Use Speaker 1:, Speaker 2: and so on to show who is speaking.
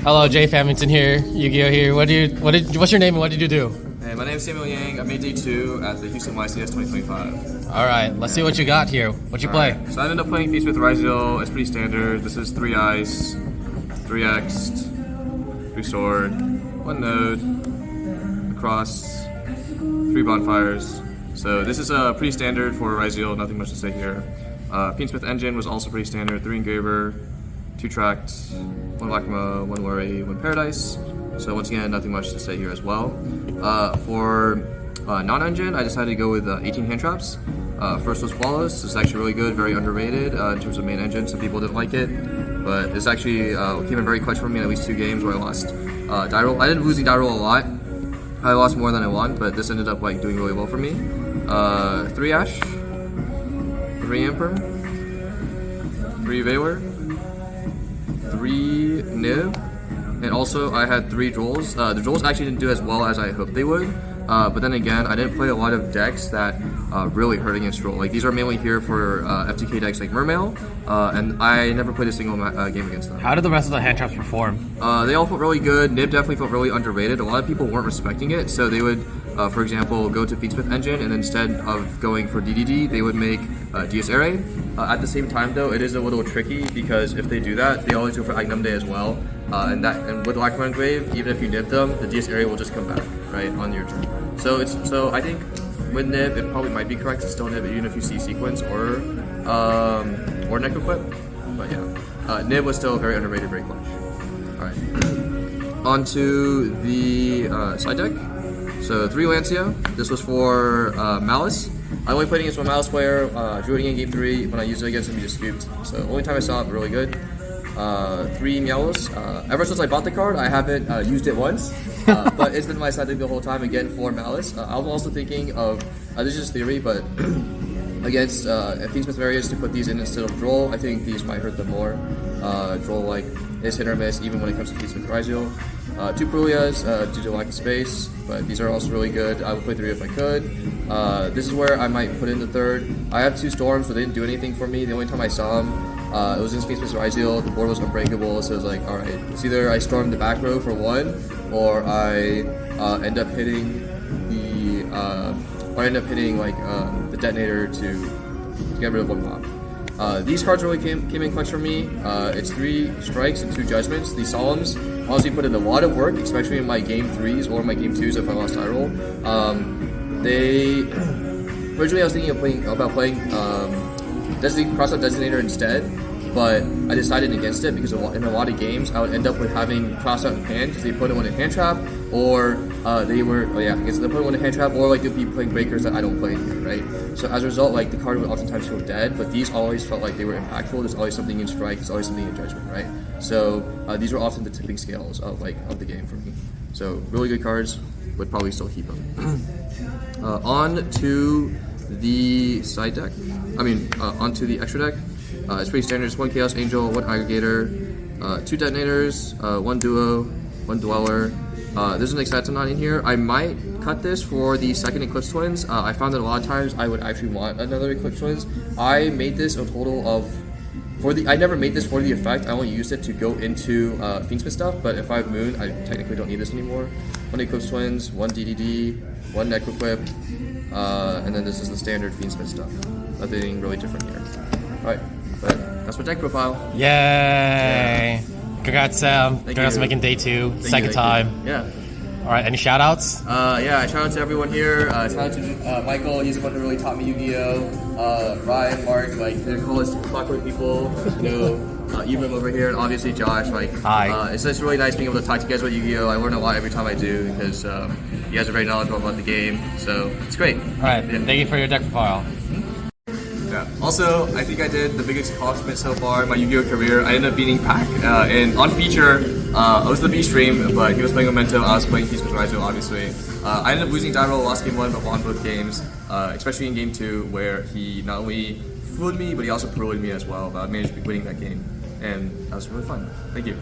Speaker 1: Hello, J.Phammington here, Yu-Gi-Oh here. What's your name and what did you do?
Speaker 2: Hey, my name is Samuel Yang. I made day 2 at the Houston YCS 2025.
Speaker 1: All right, let's see what you got here. What you play?
Speaker 2: Right. So I ended up playing Feast with Ryziel. It's pretty standard. This is 3 ice, 3 X, 3 sword, 1 node, across, 3 bonfires. So this is pretty standard for Ryziel. Nothing much to say here. Fiendsmith engine was also pretty standard. 3 engraver, 2 tracked, 1 Lacryma, 1 worry, 1 paradise. So once again, nothing much to say here as well. For non-engine, I decided to go with 18 hand traps. First was Flawless. It's actually really good, very underrated in terms of main engine. Some people didn't like it, but this actually came in very clutch for me in at least 2 games where I lost die roll. I ended up losing die roll a lot. I lost more than I won, but this ended up like doing really well for me. 3 Ash, 3 Emperor, 3 Valor, 3 Nib, and also I had 3 Drolls. The Drolls actually didn't do as well as I hoped they would, but then again, I didn't play a lot of decks that really hurt against Droll. Like these are mainly here for FTK decks like Mermail, and I never played a single game against them.
Speaker 1: How did the rest of the hand traps perform?
Speaker 2: They all felt really good. Nib definitely felt really underrated. A lot of people weren't respecting it, so they would, for example, go to Fiendsmith engine, and instead of going for DDD, they would make DS Array. At the same time, though, it is a little tricky because if they do that, they always go for Agnum Day as well. And with Lacryma Engrave, even if you nib them, the DS Array will just come back right on your turn. So I think with nib, it probably might be correct to still nib even if you see sequence or neck equip. But yeah, nib was still very underrated, very clutch. All right, on to the side deck. So 3 Lancia. This was for Malice. I only played against one Malice player, drew it in game 3. When I used it against him, he just scooped. So only time I saw it, really good. 3 Meowlos. Ever since I bought the card, I haven't used it once, but it's been my side deck the whole time, again, for Malice. I'm also thinking of, this is just theory, but against Fiendsmith variants to put these in instead of Droll, I think these might hurt them more. Droll like is hit or miss even when it comes to Fiendsmith Ryziel. 2 Prulias due to lack of space, but these are also really good. I would play 3 if I could. This is where I might put in the 3rd. I have 2 Storms, but they didn't do anything for me. The only time I saw them, it was in Fiendsmith Ryziel. The board was unbreakable, so it was like, alright, it's either I storm the back row for 1, or I end up hitting the detonator to get rid of 1 mob. These cards really came in clutch for me. It's 3 strikes and 2 judgments. These Solemns honestly put in a lot of work, especially in my game 3s or my game 2s if I lost die roll. Originally I was thinking of playing Crossout Designator instead, but I decided against it because in a lot of games I would end up with having Crossout in hand because they put one in hand trap, or they put one in hand trap, or like they'd be playing breakers that I don't play here, right? So as a result, like the card would oftentimes feel dead, but these always felt like they were impactful. There's always something in strike, there's always something in judgment, right? So these were often the tipping scales of the game for me. So really good cards, would probably still keep them. On to the side deck. Onto the extra deck. It's pretty standard. It's 1 Chaos Angel, 1 Aggregator, 2 Detonators, 1 Duo, 1 Dweller. There's an Excitonaught in here. I might cut this for the second Eclipse Twins. I found that a lot of times I would actually want another Eclipse Twins. I made this a total of, I never made this for the effect. I only used it to go into Fiendsmith stuff, but if I have Moon, I technically don't need this anymore. 1 Eclipse Twins, 1 DDD, 1 Neck Equip, and then this is the standard Fiendsmith stuff. Nothing really different here. Alright, but that's my deck profile.
Speaker 1: Yay! Yeah. Congrats, Sam. Congrats on making day 2, second time.
Speaker 2: Yeah.
Speaker 1: Alright, any shout outs?
Speaker 2: Yeah, shout out to everyone here. Shout out to Michael, he's the one who really taught me Yu-Gi-Oh! Ryan, Mark, like, they're called clockwork people, Ibram over here, and obviously Josh, like,
Speaker 1: hi.
Speaker 2: It's just really nice being able to talk to you guys about Yu-Gi-Oh! I learn a lot every time I do, because you guys are very knowledgeable about the game, so it's great.
Speaker 1: Alright, yeah. Thank you for your deck profile.
Speaker 2: Yeah. Also, I think I did the biggest accomplishment so far in my Yu-Gi-Oh! Career. I ended up beating Pac, and on feature, I was the B stream, but he was playing Memento, I was playing Feast with Ryziel, obviously. I ended up losing die roll, lost game 1, but won both games, especially in game 2, where he not only fooled me, but he also paroled me as well, but I managed to be winning that game, and that was really fun. Thank you.